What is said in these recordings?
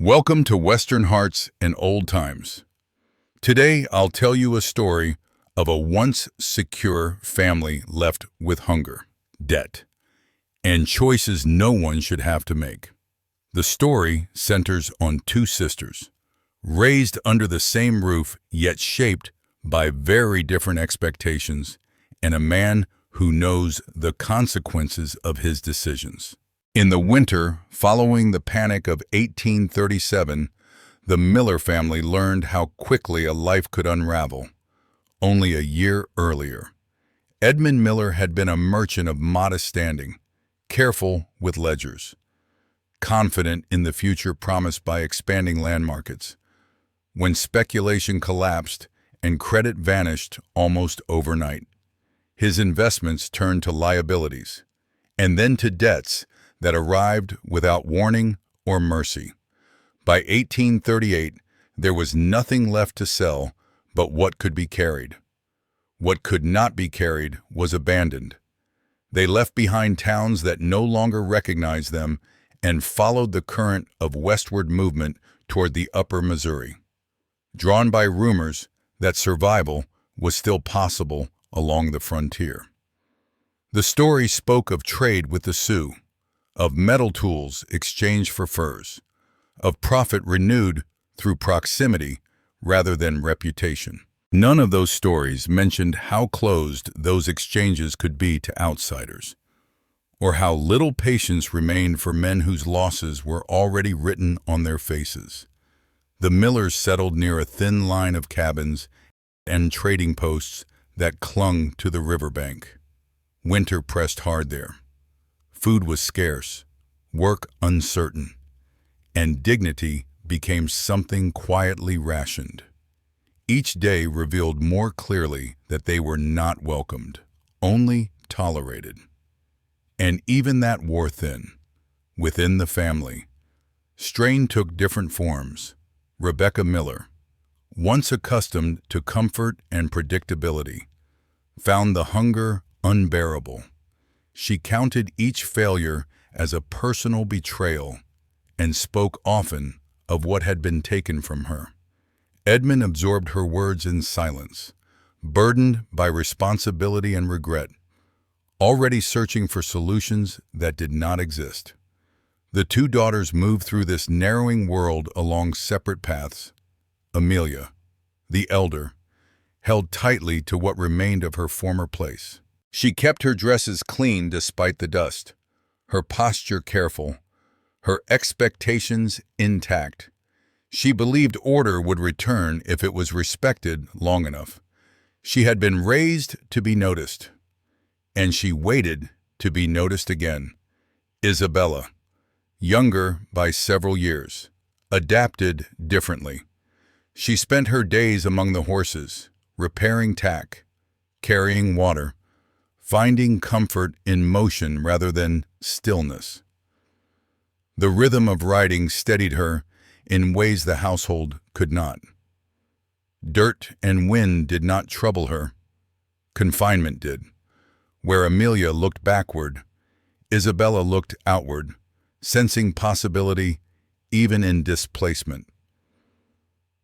Welcome to Western Hearts and Old Times. Today, I'll tell you a story of a once secure family left with hunger, debt, and choices no one should have to make. The story centers on two sisters, raised under the same roof yet shaped by very different expectations, and a man who knows the consequences of his decisions. In the winter following the Panic of 1837, the Miller family learned how quickly a life could unravel. Only a year earlier, Edmund Miller had been a merchant of modest standing, careful with ledgers, confident in the future promised by expanding land markets. When speculation collapsed and credit vanished almost overnight, his investments turned to liabilities, and then to debts that arrived without warning or mercy. By 1838, there was nothing left to sell but what could be carried. What could not be carried was abandoned. They left behind towns that no longer recognized them and followed the current of westward movement toward the upper Missouri, drawn by rumors that survival was still possible along the frontier. The story spoke of trade with the Sioux, of metal tools exchanged for furs, of profit renewed through proximity rather than reputation. None of those stories mentioned how closed those exchanges could be to outsiders, or how little patience remained for men whose losses were already written on their faces. The Millers settled near a thin line of cabins and trading posts that clung to the riverbank. Winter pressed hard there. Food was scarce, work uncertain, and dignity became something quietly rationed. Each day revealed more clearly that they were not welcomed, only tolerated. And even that wore thin. Within the family, strain took different forms. Rebecca Miller, once accustomed to comfort and predictability, found the hunger unbearable. She counted each failure as a personal betrayal and spoke often of what had been taken from her. Edmund absorbed her words in silence, burdened by responsibility and regret, already searching for solutions that did not exist. The two daughters moved through this narrowing world along separate paths. Amelia, the elder, held tightly to what remained of her former place. She kept her dresses clean despite the dust, her posture careful, her expectations intact. She believed order would return if it was respected long enough. She had been raised to be noticed, and she waited to be noticed again. Isabella, younger by several years, adapted differently. She spent her days among the horses, repairing tack, carrying water, finding comfort in motion rather than stillness. The rhythm of riding steadied her in ways the household could not. Dirt and wind did not trouble her. Confinement did. Where Amelia looked backward, Isabella looked outward, sensing possibility even in displacement.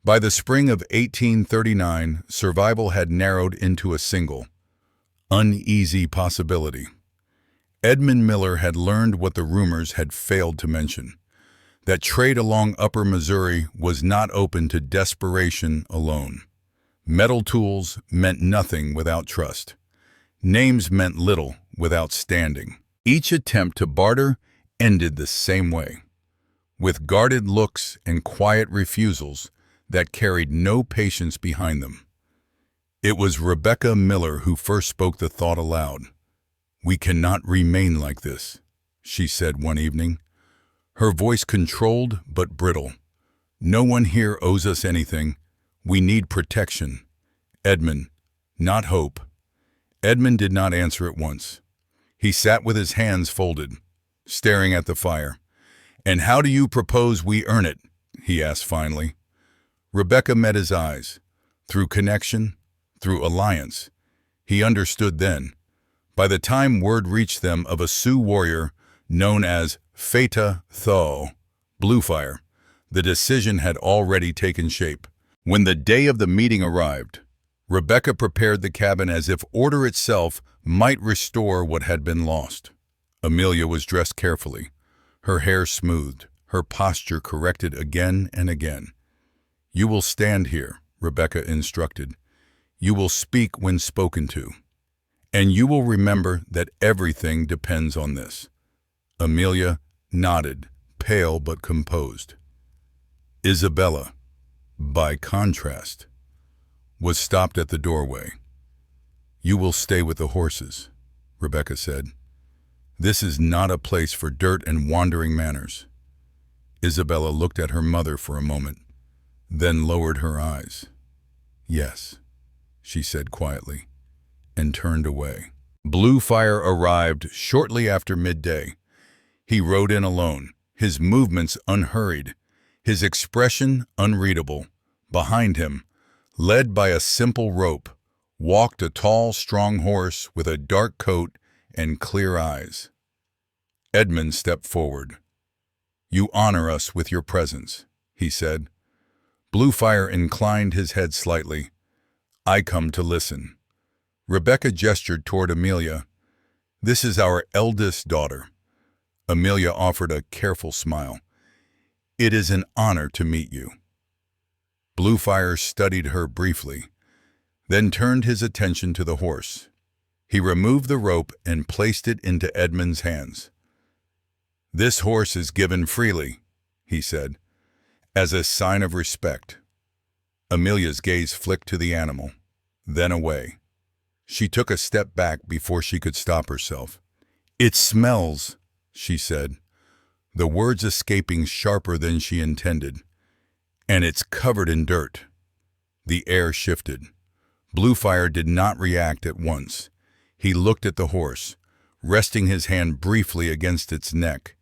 By the spring of 1839, survival had narrowed into a single, uneasy possibility. Edmund Miller had learned what the rumors had failed to mention, that trade along upper Missouri was not open to desperation alone. Metal tools meant nothing without trust. Names meant little without standing. Each attempt to barter ended the same way, with guarded looks and quiet refusals that carried no patience behind them. It was Rebecca Miller who first spoke the thought aloud. "We cannot remain like this," she said one evening, her voice controlled but brittle. "No one here owes us anything. We need protection. Edmund, not hope." Edmund did not answer at once. He sat with his hands folded, staring at the fire. "And how do you propose we earn it?" he asked finally. Rebecca met his eyes. Through connection, through alliance. He understood then. By the time word reached them of a Sioux warrior known as Fata Tho, Bluefire, The decision had already taken shape. When the day of the meeting arrived, Rebecca prepared the cabin as if order itself might restore what had been lost. Amelia was dressed carefully, her hair smoothed, her posture corrected again and again. "You will stand here," Rebecca instructed. "You will speak when spoken to. And you will remember that everything depends on this." Amelia nodded, pale but composed. Isabella, by contrast, was stopped at the doorway. "You will stay with the horses," Rebecca said. "This is not a place for dirt and wandering manners." Isabella looked at her mother for a moment, then lowered her eyes. "Yes," she said quietly, and turned away. Bluefire arrived shortly after midday. He rode in alone, his movements unhurried, his expression unreadable. Behind him, led by a simple rope, walked a tall, strong horse with a dark coat and clear eyes. Edmund stepped forward. "You honor us with your presence," he said. Bluefire inclined his head slightly. "I come to listen." Rebecca gestured toward Amelia. "This is our eldest daughter." Amelia offered a careful smile. "It is an honor to meet you." Bluefire studied her briefly, then turned his attention to the horse. He removed the rope and placed it into Edmund's hands. "This horse is given freely," he said, "as a sign of respect." Amelia's gaze flicked to the animal, then away. She took a step back before she could stop herself. "It smells," she said, the words escaping sharper than she intended. "And it's covered in dirt." The air shifted. Bluefire did not react at once. He looked at the horse, resting his hand briefly against its neck,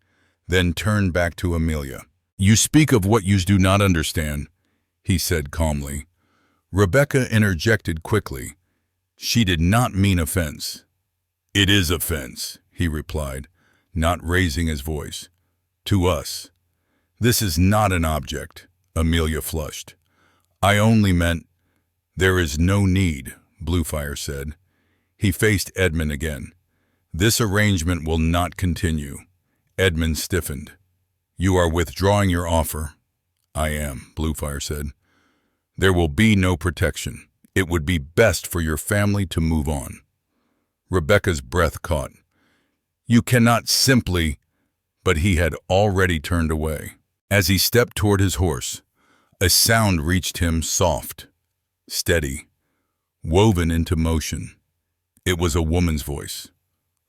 then turned back to Amelia. "You speak of what you do not understand," he said calmly. Rebecca interjected quickly. She did not mean offense. "It is offense," he replied, not raising his voice. "To us. This is not an object." Amelia flushed. "I only meant—" "There is no need," Bluefire said. He faced Edmund again. "This arrangement will not continue." Edmund stiffened. "You are withdrawing your offer?" "I am," Bluefire said. "There will be no protection. It would be best for your family to move on." Rebecca's breath caught. "You cannot simply—" But he had already turned away. As he stepped toward his horse, a sound reached him, soft, steady, woven into motion. It was a woman's voice,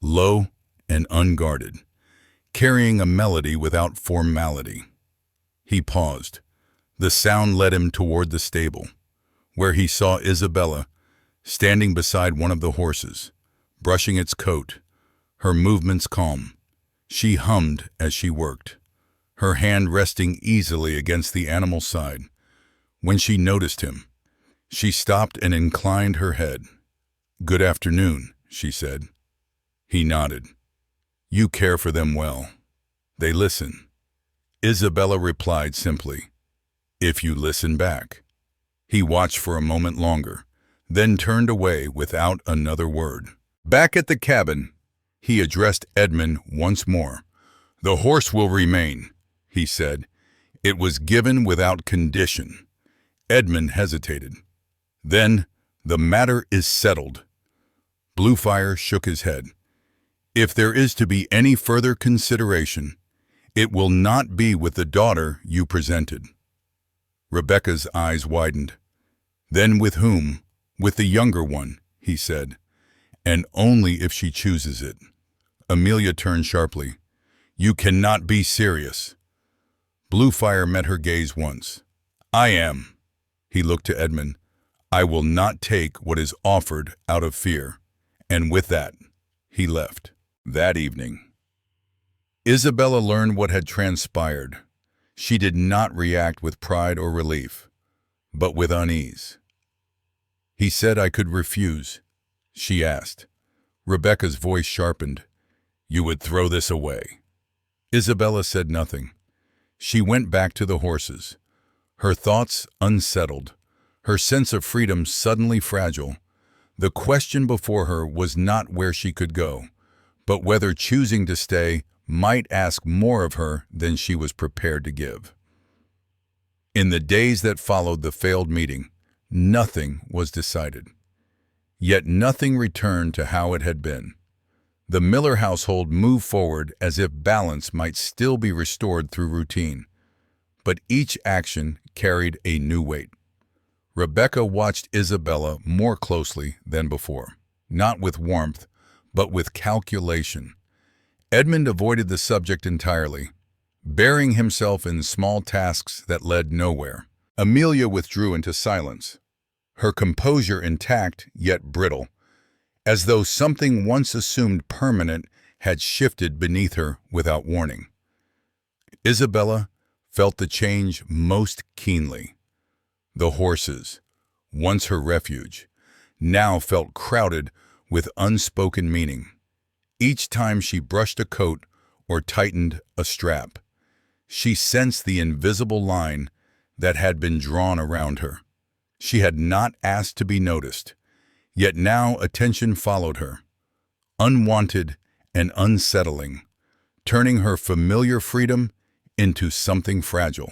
low and unguarded, carrying a melody without formality. He paused. The sound led him toward the stable, where he saw Isabella standing beside one of the horses, brushing its coat, her movements calm. She hummed as she worked, her hand resting easily against the animal's side. When she noticed him, she stopped and inclined her head. "Good afternoon," she said. He nodded. "You care for them well. They listen." Isabella replied simply, "If you listen back." He watched for a moment longer, then turned away without another word. Back at the cabin, he addressed Edmund once more. "The horse will remain," he said. "It was given without condition." Edmund hesitated. Then, "The matter is settled." Bluefire shook his head. "If there is to be any further consideration, it will not be with the daughter you presented." Rebecca's eyes widened. "Then with whom?" "With the younger one," he said. "And only if she chooses it." Amelia turned sharply. "You cannot be serious." Bluefire met her gaze once. "I am." He looked to Edmund. "I will not take what is offered out of fear." And with that, he left. That evening, Isabella learned what had transpired. She did not react with pride or relief, but with unease. "He said I could refuse," she asked. Rebecca's voice sharpened. "You would throw this away?" Isabella said nothing. She went back to the horses, her thoughts unsettled, her sense of freedom suddenly fragile. The question before her was not where she could go, but whether choosing to stay might ask more of her than she was prepared to give. In the days that followed the failed meeting, nothing was decided. Yet nothing returned to how it had been. The Miller household moved forward as if balance might still be restored through routine. But each action carried a new weight. Rebecca watched Isabella more closely than before, not with warmth, but with calculation. Edmund avoided the subject entirely, burying himself in small tasks that led nowhere. Amelia withdrew into silence, her composure intact yet brittle, as though something once assumed permanent had shifted beneath her without warning. Isabella felt the change most keenly. The horses, once her refuge, now felt crowded with unspoken meaning. Each time she brushed a coat or tightened a strap, she sensed the invisible line that had been drawn around her. She had not asked to be noticed, yet now attention followed her, unwanted and unsettling, turning her familiar freedom into something fragile.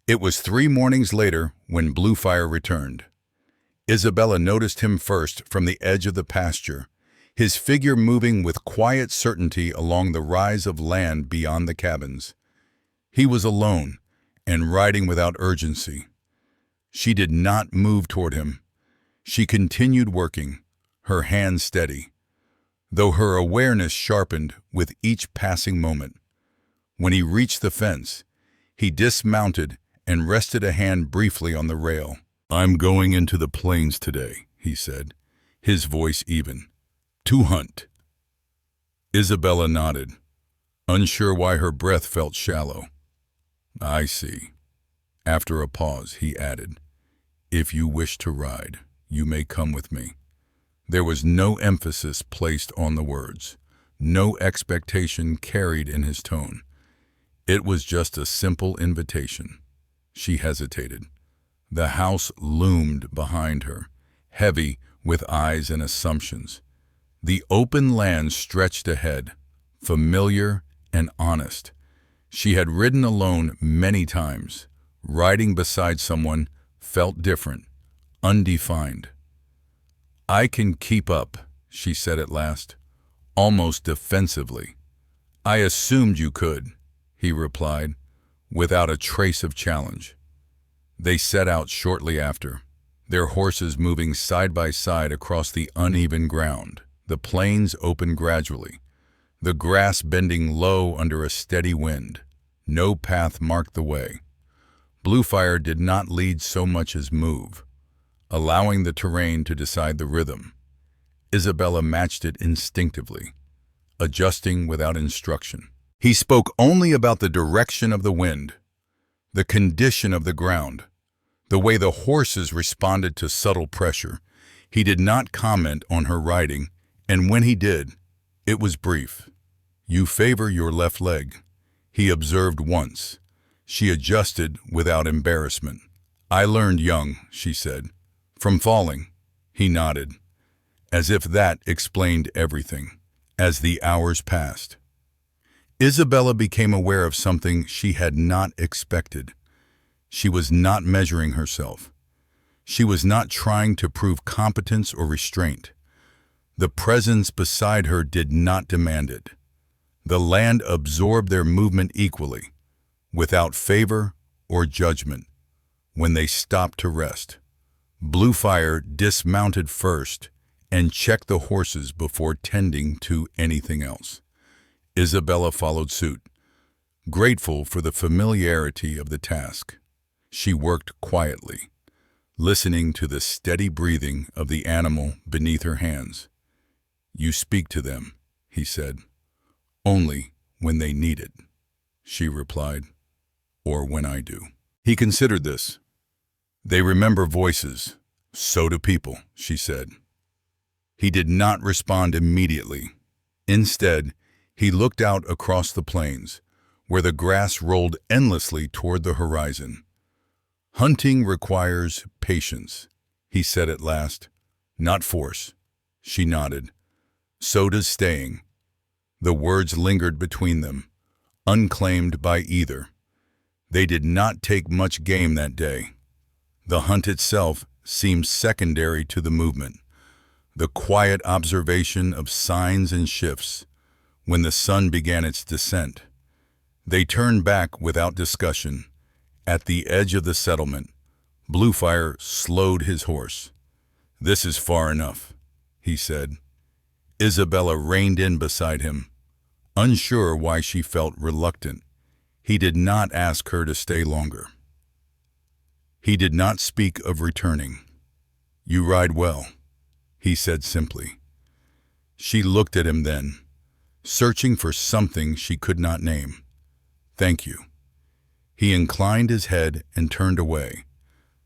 It was 3 mornings later when Bluefire returned. Isabella noticed him first from the edge of the pasture, his figure moving with quiet certainty along the rise of land beyond the cabins. He was alone and riding without urgency. She did not move toward him. She continued working, her hands steady, though her awareness sharpened with each passing moment. When he reached the fence, he dismounted and rested a hand briefly on the rail. "I'm going into the plains today," he said, his voice even. "To hunt." Isabella nodded, unsure why her breath felt shallow. "I see." After a pause, he added, "If you wish to ride, you may come with me." There was no emphasis placed on the words, no expectation carried in his tone. It was just a simple invitation. She hesitated. The house loomed behind her, heavy with eyes and assumptions. The open land stretched ahead, familiar and honest. She had ridden alone many times. Riding beside someone felt different, undefined. "I can keep up," she said at last, almost defensively. "I assumed you could," he replied, without a trace of challenge. They set out shortly after, their horses moving side by side across the uneven ground. The plains opened gradually, the grass bending low under a steady wind. No path marked the way. Bluefire did not lead so much as move, allowing the terrain to decide the rhythm. Isabella matched it instinctively, adjusting without instruction. He spoke only about the direction of the wind, the condition of the ground, the way the horses responded to subtle pressure. He did not comment on her riding, and when he did, it was brief. "You favor your left leg," he observed once. She adjusted without embarrassment. "I learned young," she said. "From falling." He nodded, as if that explained everything. As the hours passed, Isabella became aware of something she had not expected. She was not measuring herself. She was not trying to prove competence or restraint. The presence beside her did not demand it. The land absorbed their movement equally, without favor or judgment. When they stopped to rest, Bluefire dismounted first and checked the horses before tending to anything else. Isabella followed suit, grateful for the familiarity of the task. She worked quietly, listening to the steady breathing of the animal beneath her hands. "You speak to them," he said. "Only when they need it," she replied, "or when I do." He considered this. "They remember voices. So do people," she said. He did not respond immediately. Instead, he looked out across the plains, where the grass rolled endlessly toward the horizon. "Hunting requires patience," he said at last. "Not force." She nodded. "So does staying." The words lingered between them, unclaimed by either. They did not take much game that day. The hunt itself seemed secondary to the movement, the quiet observation of signs and shifts. When the sun began its descent, they turned back without discussion. At the edge of the settlement, Bluefire slowed his horse. "This is far enough," he said. Isabella reined in beside him, unsure why she felt reluctant. He did not ask her to stay longer. He did not speak of returning. "You ride well," he said simply. She looked at him then, searching for something she could not name. "Thank you." He inclined his head and turned away,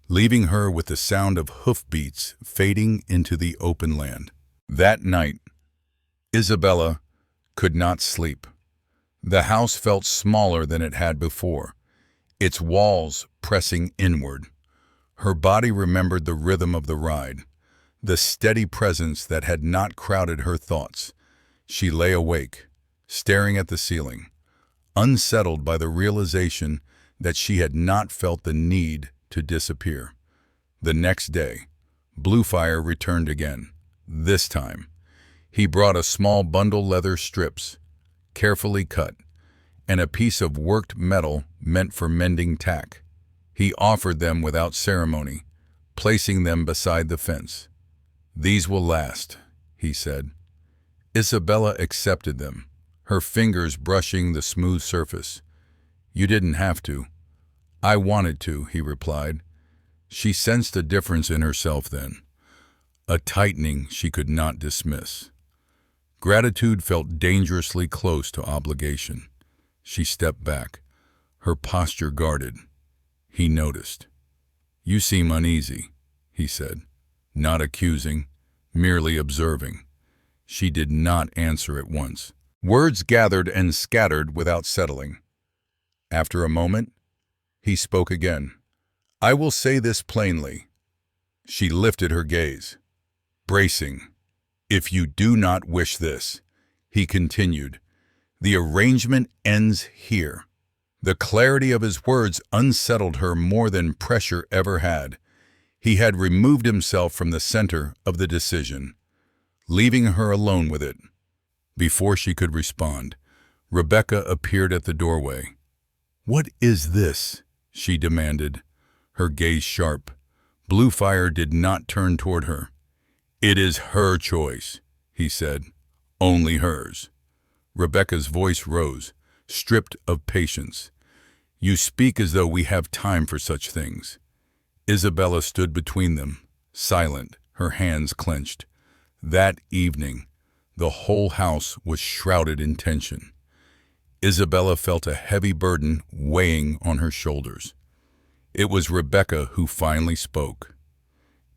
leaving her with the sound of hoofbeats fading into the open land. That night, Isabella could not sleep. The house felt smaller than it had before, its walls pressing inward. Her body remembered the rhythm of the ride, the steady presence that had not crowded her thoughts. She lay awake, staring at the ceiling, unsettled by the realization that she had not felt the need to disappear. The next day, Bluefire returned again. This time, he brought a small bundle leather strips, carefully cut, and a piece of worked metal meant for mending tack. He offered them without ceremony, placing them beside the fence. "These will last," he said. Isabella accepted them, her fingers brushing the smooth surface. "You didn't have to." "I wanted to," he replied. She sensed a difference in herself then, a tightening she could not dismiss. Gratitude felt dangerously close to obligation. She stepped back, her posture guarded. He noticed. "You seem uneasy," he said, not accusing, merely observing. She did not answer at once. Words gathered and scattered without settling. After a moment, he spoke again. "I will say this plainly." She lifted her gaze, bracing. "If you do not wish this," he continued, "the arrangement ends here." The clarity of his words unsettled her more than pressure ever had. He had removed himself from the center of the decision, leaving her alone with it. Before she could respond, Rebecca appeared at the doorway. "What is this?" she demanded, her gaze sharp. Bluefire did not turn toward her. "It is her choice," he said. "Only hers." Rebecca's voice rose, stripped of patience. "You speak as though we have time for such things." Isabella stood between them, silent, her hands clenched. That evening, the whole house was shrouded in tension. Isabella felt a heavy burden weighing on her shoulders. It was Rebecca who finally spoke.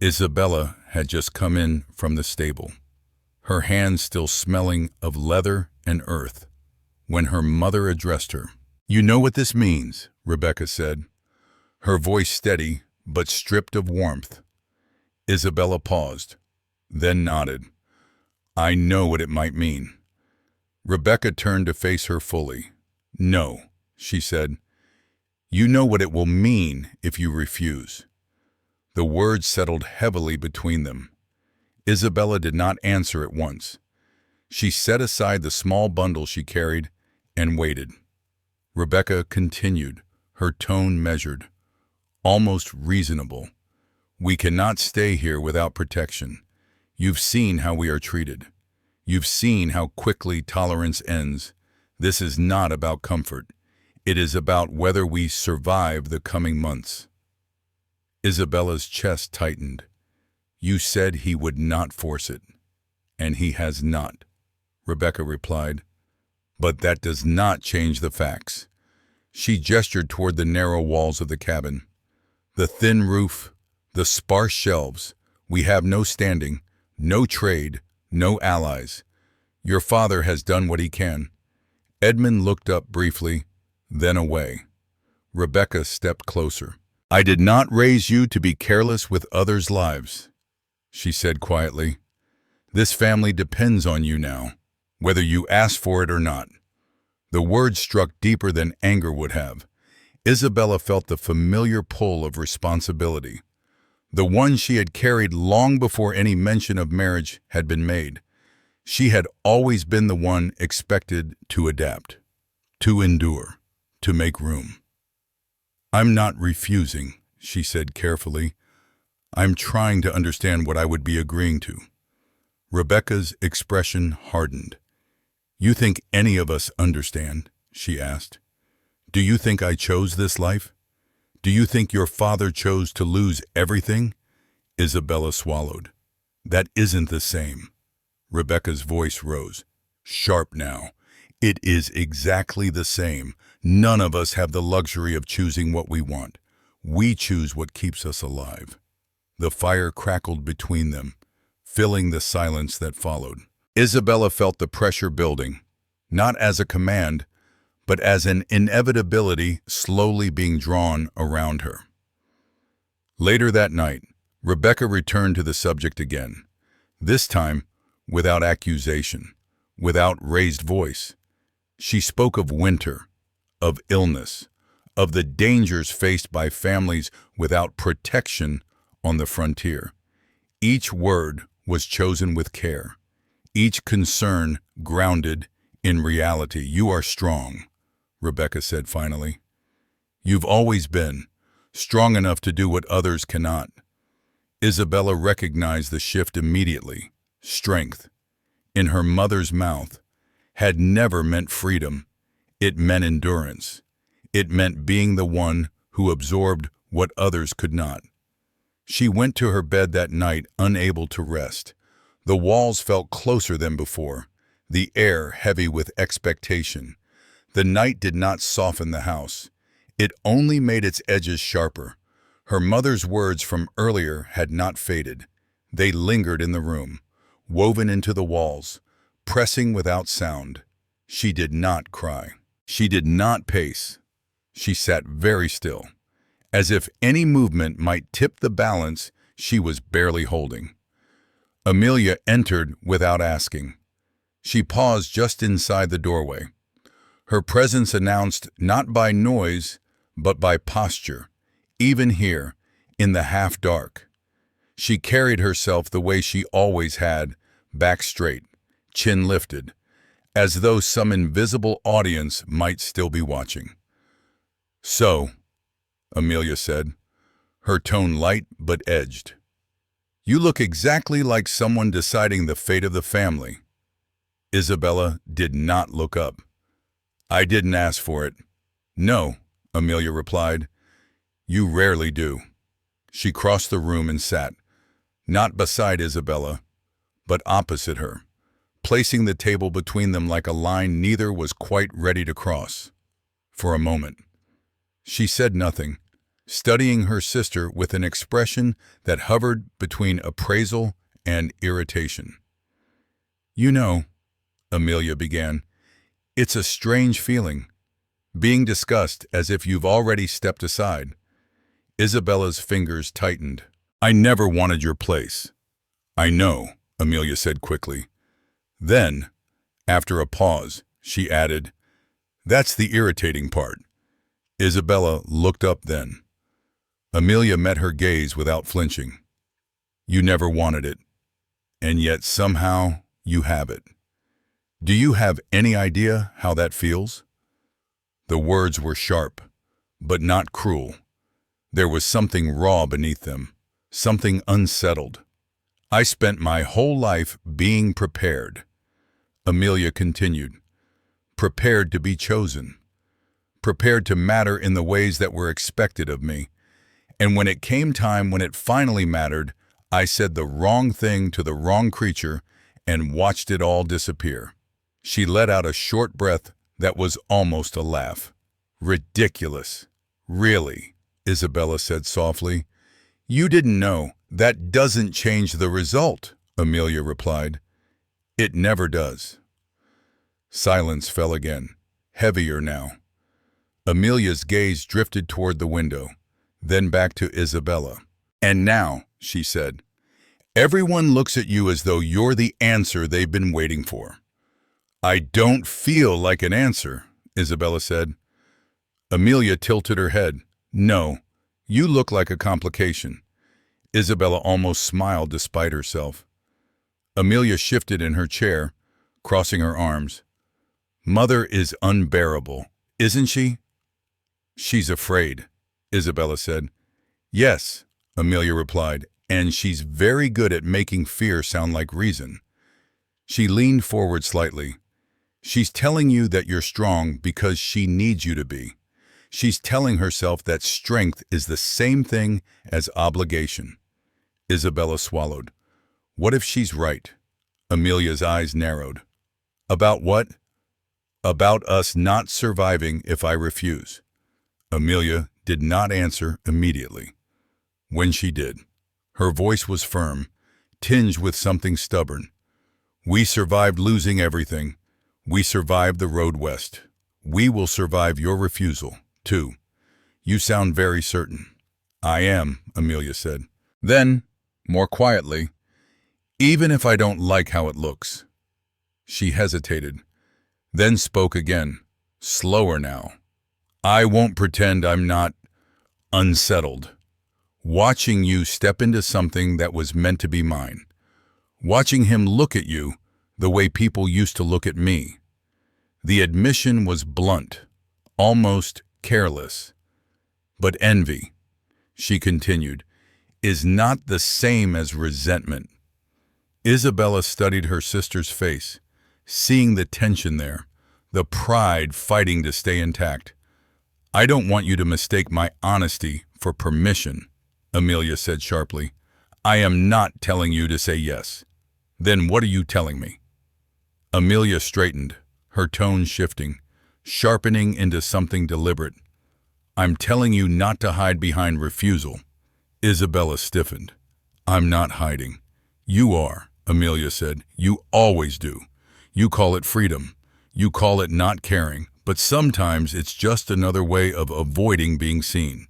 Isabella had just come in from the stable, her hands still smelling of leather and earth, when her mother addressed her. "You know what this means," Rebecca said, her voice steady but stripped of warmth. Isabella paused, then nodded. "I know what it might mean." Rebecca turned to face her fully. "No," she said. "You know what it will mean if you refuse." The words settled heavily between them. Isabella did not answer at once. She set aside the small bundle she carried and waited. Rebecca continued, her tone measured, almost reasonable. "We cannot stay here without protection. You've seen how we are treated. You've seen how quickly tolerance ends. This is not about comfort. It is about whether we survive the coming months." Isabella's chest tightened. "You said he would not force it, and he has not," Rebecca replied. "But that does not change the facts." She gestured toward the narrow walls of the cabin. "The thin roof, the sparse shelves. We have no standing, no trade, no allies. Your father has done what he can." Edmund looked up briefly, then away. Rebecca stepped closer. "I did not raise you to be careless with others' lives," she said quietly. "This family depends on you now, whether you ask for it or not." The words struck deeper than anger would have. Isabella felt the familiar pull of responsibility, the one she had carried long before any mention of marriage had been made. She had always been the one expected to adapt, to endure, to make room. "I'm not refusing," she said carefully. "I'm trying to understand what I would be agreeing to." Rebecca's expression hardened. "You think any of us understand?" she asked. "Do you think I chose this life? Do you think your father chose to lose everything?" Isabella swallowed. "That isn't the same." Rebecca's voice rose, sharp now. "It is exactly the same. None of us have the luxury of choosing what we want. We choose what keeps us alive." The fire crackled between them, filling the silence that followed. Isabella felt the pressure building, not as a command, but as an inevitability slowly being drawn around her. Later that night, Rebecca returned to the subject again, this time without accusation, without raised voice. She spoke of winter, of illness, of the dangers faced by families without protection on the frontier. Each word was chosen with care, each concern grounded in reality. "You are strong," Rebecca said finally. "You've always been strong enough to do what others cannot." Isabella recognized the shift immediately. Strength, in her mother's mouth, had never meant freedom. It meant endurance. It meant being the one who absorbed what others could not. She went to her bed that night unable to rest. The walls felt closer than before, the air heavy with expectation. The night did not soften the house. It only made its edges sharper. Her mother's words from earlier had not faded. They lingered in the room, woven into the walls, pressing without sound. She did not cry. She did not pace. She sat very still, as if any movement might tip the balance she was barely holding. Amelia entered without asking. She paused just inside the doorway. Her presence announced not by noise, but by posture, even here, in the half-dark. She carried herself the way she always had, back straight, chin lifted, as though some invisible audience might still be watching. "So," Amelia said, her tone light but edged, "you look exactly like someone deciding the fate of the family." Isabella did not look up. "I didn't ask for it." "No," Amelia replied. "You rarely do." She crossed the room and sat, not beside Isabella, but opposite her, placing the table between them like a line neither was quite ready to cross. For a moment, she said nothing, studying her sister with an expression that hovered between appraisal and irritation. "You know," Amelia began, "it's a strange feeling, being discussed as if you've already stepped aside." Isabella's fingers tightened. "I never wanted your place." "I know," Amelia said quickly. Then, after a pause, she added, "That's the irritating part." Isabella looked up then. Amelia met her gaze without flinching. "You never wanted it, and yet somehow you have it. Do you have any idea how that feels?" The words were sharp, but not cruel. There was something raw beneath them, something unsettled. "I spent my whole life being prepared," Amelia continued, "prepared to be chosen, prepared to matter in the ways that were expected of me. And when it came time when it finally mattered, I said the wrong thing to the wrong creature and watched it all disappear." She let out a short breath that was almost a laugh. "Ridiculous. Really," Isabella said softly. "You didn't know. That doesn't change the result," Amelia replied. "It never does." Silence fell again, heavier now. Amelia's gaze drifted toward the window, then back to Isabella. "And now," she said, "everyone looks at you as though you're the answer they've been waiting for." "I don't feel like an answer," Isabella said. Amelia tilted her head. "No, you look like a complication." Isabella almost smiled despite herself. Amelia shifted in her chair, crossing her arms. "Mother is unbearable, isn't she?" "She's afraid," Isabella said. "Yes," Amelia replied, "and she's very good at making fear sound like reason." She leaned forward slightly. "She's telling you that you're strong because she needs you to be. She's telling herself that strength is the same thing as obligation." Isabella swallowed. "What if she's right?" Amelia's eyes narrowed. "About what?" "About us not surviving if I refuse." Amelia did not answer immediately. When she did, her voice was firm, tinged with something stubborn. "We survived losing everything. We survived the road west. We will survive your refusal, too." "You sound very certain." "I am," Amelia said. Then, more quietly, "Even if I don't like how it looks." She hesitated, then spoke again, slower now. "I won't pretend I'm not unsettled. Watching you step into something that was meant to be mine. Watching him look at you the way people used to look at me." The admission was blunt, almost careless. "But envy," she continued, "is not the same as resentment." Isabella studied her sister's face, seeing the tension there, the pride fighting to stay intact. "I don't want you to mistake my honesty for permission," Amelia said sharply. "I am not telling you to say yes." "Then what are you telling me?" Amelia straightened, her tone shifting, sharpening into something deliberate. "I'm telling you not to hide behind refusal." Isabella stiffened. "I'm not hiding." "You are," Amelia said. "You always do. You call it freedom. You call it not caring. But sometimes it's just another way of avoiding being seen."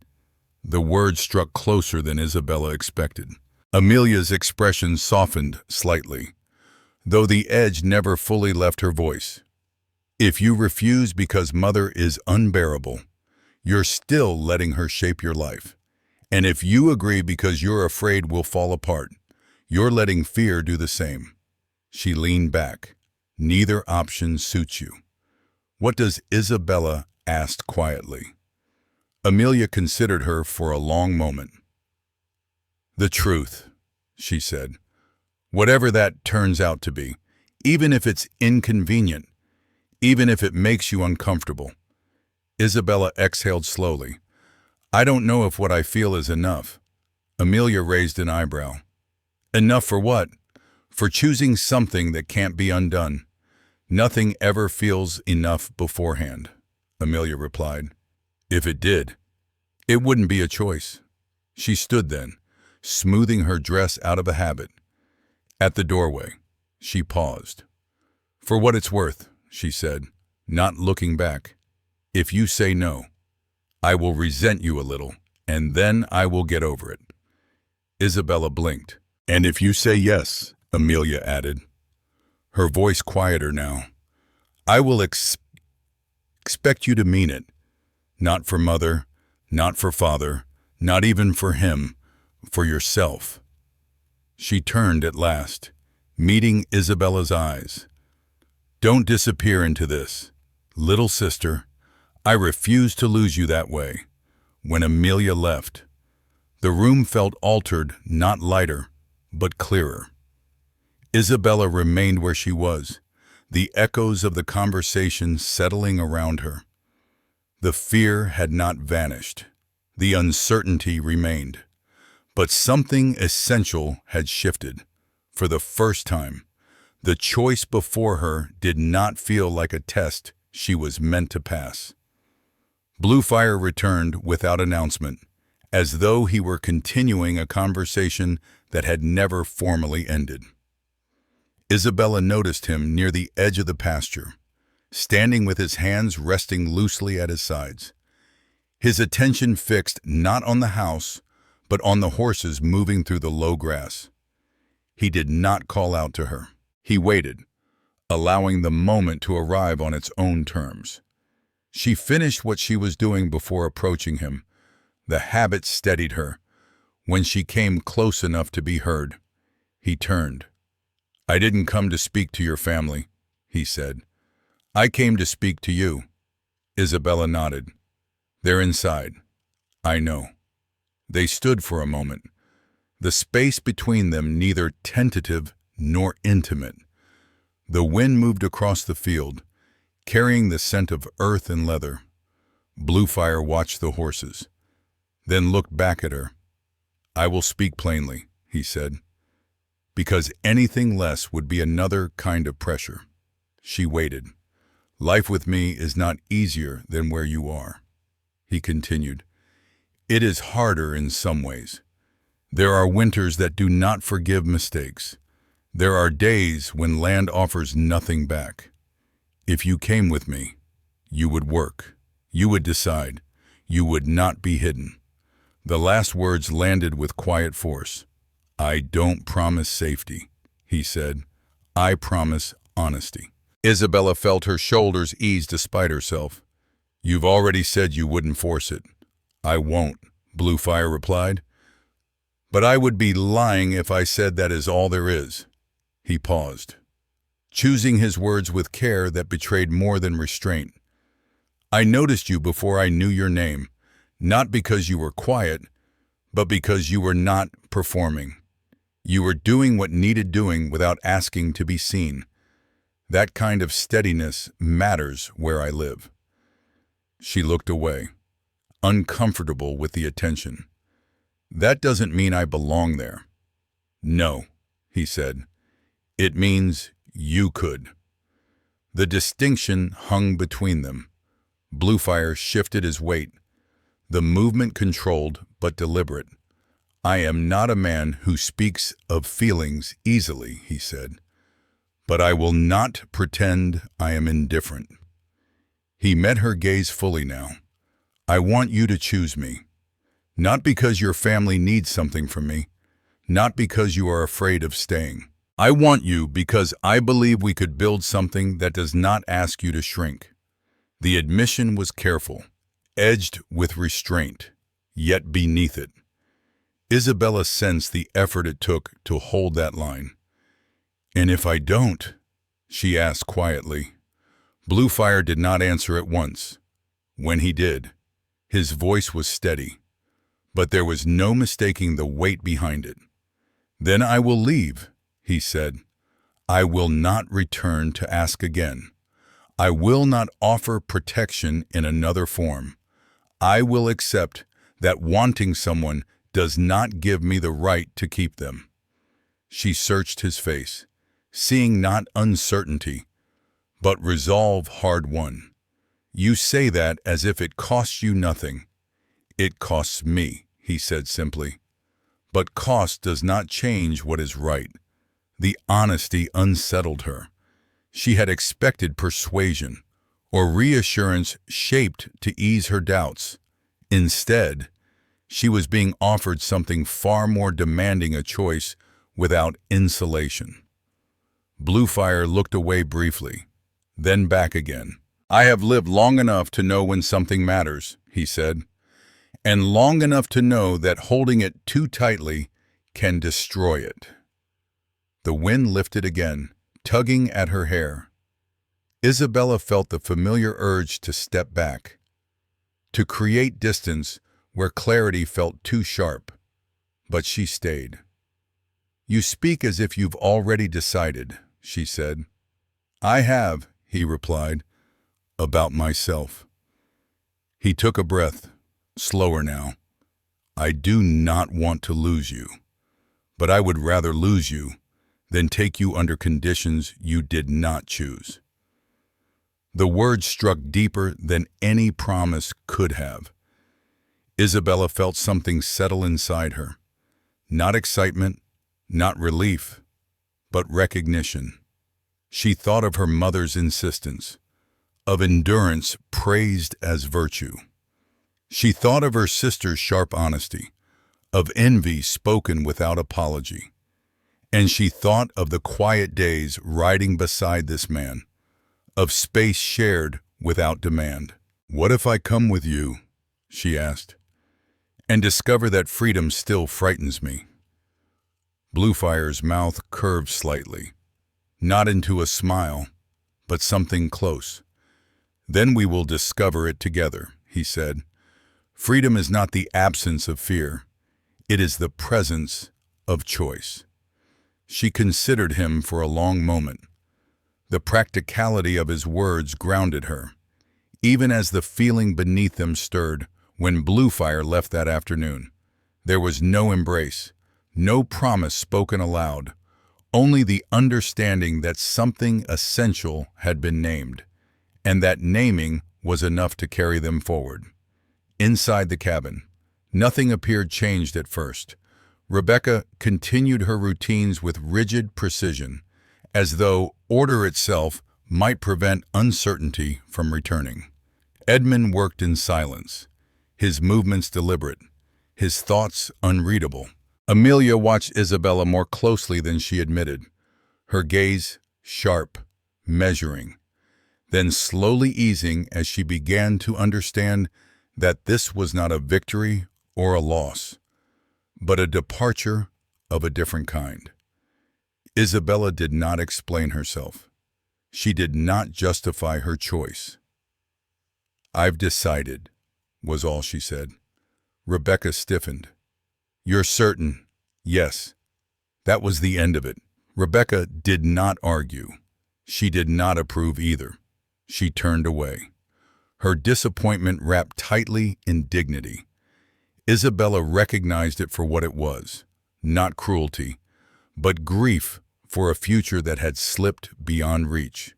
The words struck closer than Isabella expected. Amelia's expression softened slightly, though the edge never fully left her voice. "If you refuse because Mother is unbearable, you're still letting her shape your life. And if you agree because you're afraid we'll fall apart, you're letting fear do the same." She leaned back. "Neither option suits you." "What does Isabella?" asked quietly. Amelia considered her for a long moment. "The truth," she said. "Whatever that turns out to be, even if it's inconvenient, even if it makes you uncomfortable." Isabella exhaled slowly. "I don't know if what I feel is enough." Amelia raised an eyebrow. "Enough for what?" "For choosing something that can't be undone." "Nothing ever feels enough beforehand," Amelia replied. "If it did, it wouldn't be a choice." She stood then, smoothing her dress out of a habit. At the doorway, she paused. "For what it's worth," she said, not looking back, "if you say no, I will resent you a little, and then I will get over it." Isabella blinked. "And if you say yes," Amelia added, her voice quieter now, "I will expect you to mean it. Not for Mother, not for Father, not even for him, for yourself." She turned at last, meeting Isabella's eyes. "Don't disappear into this. Little sister, I refuse to lose you that way." When Amelia left, the room felt altered, not lighter, but clearer. Isabella remained where she was, the echoes of the conversation settling around her. The fear had not vanished. The uncertainty remained. But something essential had shifted. For the first time, the choice before her did not feel like a test she was meant to pass. Bluefire returned without announcement, as though he were continuing a conversation that had never formally ended. Isabella noticed him near the edge of the pasture, standing with his hands resting loosely at his sides. his attention fixed not on the house, but on the horses moving through the low grass. He did not call out to her. He waited, allowing the moment to arrive on its own terms. She finished what she was doing before approaching him. The habit steadied her. When she came close enough to be heard, he turned. "I didn't come to speak to your family," he said. "I came to speak to you." Isabella nodded. "They're inside." "I know." They stood for a moment, the space between them neither tentative nor intimate. The wind moved across the field, carrying the scent of earth and leather. Bluefire watched the horses, then looked back at her. "I will speak plainly," he said, "because anything less would be another kind of pressure." She waited. "Life with me is not easier than where you are," he continued. "It is harder in some ways. There are winters that do not forgive mistakes. There are days when land offers nothing back. If you came with me, you would work. You would decide. You would not be hidden." The last words landed with quiet force. "I don't promise safety," he said. "I promise honesty." Isabella felt her shoulders ease despite herself. "You've already said you wouldn't force it." "I won't," Bluefire replied. "But I would be lying if I said that is all there is." He paused, choosing his words with care that betrayed more than restraint. "I noticed you before I knew your name, not because you were quiet, but because you were not performing. You were doing what needed doing without asking to be seen. That kind of steadiness matters where I live." She looked away, uncomfortable with the attention. "That doesn't mean I belong there." "No," he said. "It means you could." The distinction hung between them. Bluefire shifted his weight, the movement controlled but deliberate. "I am not a man who speaks of feelings easily," he said, "but I will not pretend I am indifferent." He met her gaze fully now. "I want you to choose me. Not because your family needs something from me, not because you are afraid of staying. I want you because I believe we could build something that does not ask you to shrink." The admission was careful, edged with restraint, yet beneath it. Isabella sensed the effort it took to hold that line. "And if I don't?" she asked quietly. Bluefire did not answer at once. When he did, his voice was steady, but there was no mistaking the weight behind it. "Then I will leave," he said. "I will not return to ask again. I will not offer protection in another form. I will accept that wanting someone does not give me the right to keep them." She searched his face, seeing not uncertainty, but resolve hard-won. "You say that as if it costs you nothing." "It costs me," he said simply. "But cost does not change what is right." The honesty unsettled her. She had expected persuasion or reassurance shaped to ease her doubts. Instead, she was being offered something far more demanding a choice without insulation. Bluefire looked away briefly, then back again. "I have lived long enough to know when something matters," he said, "and long enough to know that holding it too tightly can destroy it." The wind lifted again, tugging at her hair. Isabella felt the familiar urge to step back, to create distance where clarity felt too sharp, but she stayed. "You speak as if you've already decided," she said. "I have," he replied, "about myself." He took a breath, slower now. "I do not want to lose you, but I would rather lose you than take you under conditions you did not choose." The words struck deeper than any promise could have. Isabella felt something settle inside her. Not excitement, not relief, but recognition. She thought of her mother's insistence, of endurance praised as virtue. She thought of her sister's sharp honesty, of envy spoken without apology, and she thought of the quiet days riding beside this man, of space shared without demand. "What if I come with you?" she asked, "and discover that freedom still frightens me?" Bluefire's mouth curved slightly, not into a smile, but something close. "Then we will discover it together," he said. "Freedom is not the absence of fear. It is the presence of choice." She considered him for a long moment. The practicality of his words grounded her, even as the feeling beneath them stirred. When Bluefire left that afternoon, there was no embrace, no promise spoken aloud, only the understanding that something essential had been named, and that naming was enough to carry them forward. Inside the cabin, nothing appeared changed at first. Rebecca continued her routines with rigid precision, as though order itself might prevent uncertainty from returning. Edmund worked in silence, his movements deliberate, his thoughts unreadable. Amelia watched Isabella more closely than she admitted, her gaze sharp, measuring, then slowly easing as she began to understand that this was not a victory or a loss, but a departure of a different kind. Isabella did not explain herself. She did not justify her choice. "I've decided," was all she said. Rebecca stiffened. "You're certain?" "Yes." That was the end of it. Rebecca did not argue. She did not approve either. She turned away, her disappointment wrapped tightly in dignity. Isabella recognized it for what it was, not cruelty, but grief for a future that had slipped beyond reach.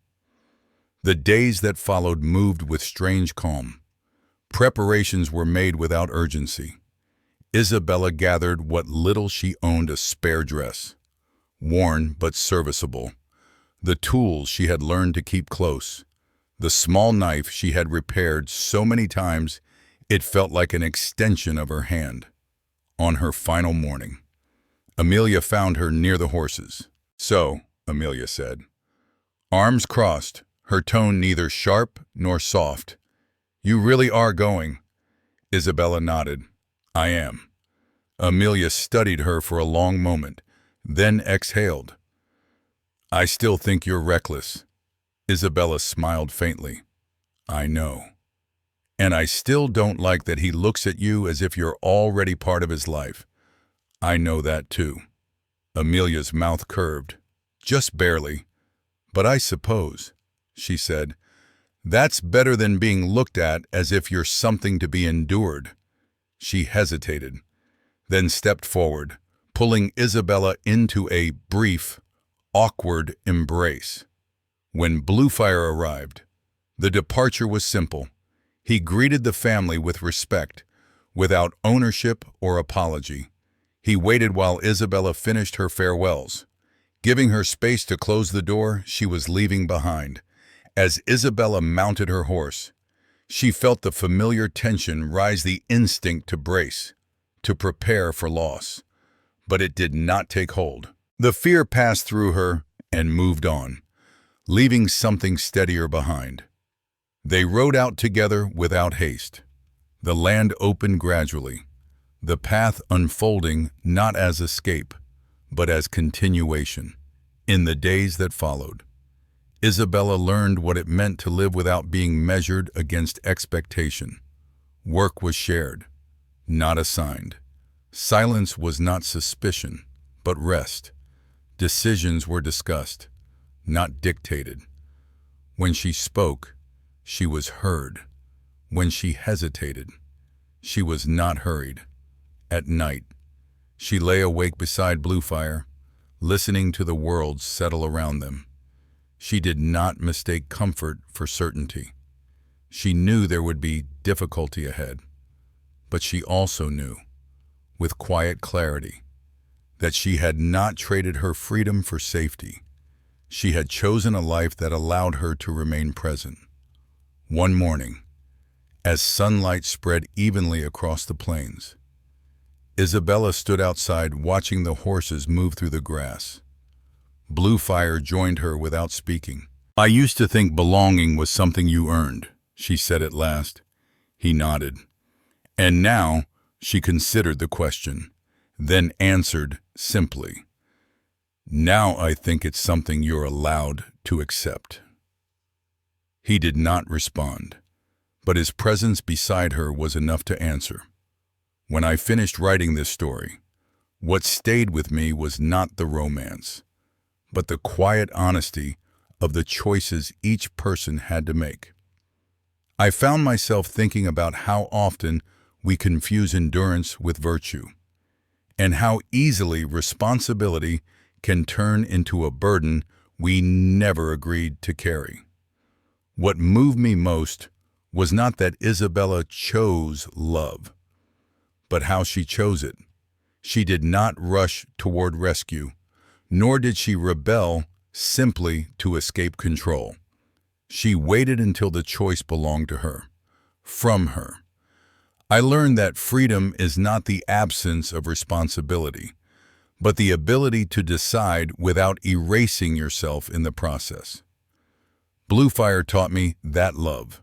The days that followed moved with strange calm. Preparations were made without urgency. Isabella gathered what little she owned, a spare dress, worn but serviceable, the tools she had learned to keep close, the small knife she had repaired so many times it felt like an extension of her hand. On her final morning, Amelia found her near the horses. "So," Amelia said, arms crossed, her tone neither sharp nor soft, "you really are going?" Isabella nodded. "I am." Amelia studied her for a long moment, then exhaled. "I still think you're reckless." Isabella smiled faintly. "I know. And I still don't like that he looks at you as if you're already part of his life." "I know that too." Amelia's mouth curved, just barely. "But I suppose," she said, "that's better than being looked at as if you're something to be endured." She hesitated, then stepped forward, pulling Isabella into a brief, awkward embrace. When Bluefire arrived, the departure was simple. He greeted the family with respect, without ownership or apology. He waited while Isabella finished her farewells, giving her space to close the door she was leaving behind. As Isabella mounted her horse, she felt the familiar tension rise, the instinct to brace, to prepare for loss. But it did not take hold. The fear passed through her and moved on, leaving something steadier behind. They rode out together without haste. The land opened gradually, the path unfolding not as escape, but as continuation. In the days that followed, Isabella learned what it meant to live without being measured against expectation. Work was shared, not assigned. Silence was not suspicion, but rest. Decisions were discussed, not dictated. When she spoke, she was heard. When she hesitated, she was not hurried. At night, she lay awake beside Bluefire, listening to the world settle around them. She did not mistake comfort for certainty. She knew there would be difficulty ahead, but she also knew, with quiet clarity, that she had not traded her freedom for safety. She had chosen a life that allowed her to remain present. One morning, as sunlight spread evenly across the plains. Isabella stood outside watching the horses move through the grass. Bluefire joined her without speaking. "I used to think belonging was something you earned," she said at last. He nodded. "And now," she considered the question, then answered simply, "Now I think it's something you're allowed to accept." He did not respond, but his presence beside her was enough to answer. When I finished writing this story, what stayed with me was not the romance, but the quiet honesty of the choices each person had to make. I found myself thinking about how often we confuse endurance with virtue, and how easily responsibility can turn into a burden we never agreed to carry. What moved me most was not that Isabella chose love, but how she chose it. She did not rush toward rescue, nor did she rebel simply to escape control. She waited until the choice belonged to her, from her. I learned that freedom is not the absence of responsibility, but the ability to decide without erasing yourself in the process. Bluefire taught me that love,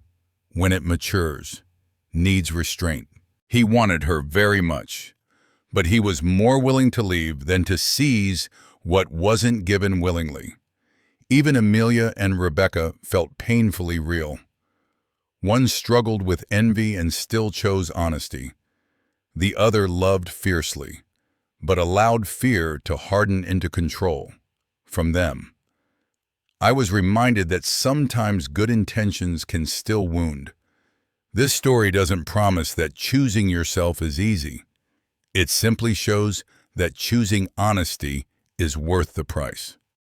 when it matures, needs restraint. He wanted her very much, but he was more willing to leave than to seize what wasn't given willingly. Even Amelia and Rebecca felt painfully real. One struggled with envy and still chose honesty. The other loved fiercely, but allowed fear to harden into control from them. I was reminded that sometimes good intentions can still wound. This story doesn't promise that choosing yourself is easy. It simply shows that choosing honesty is worth the price.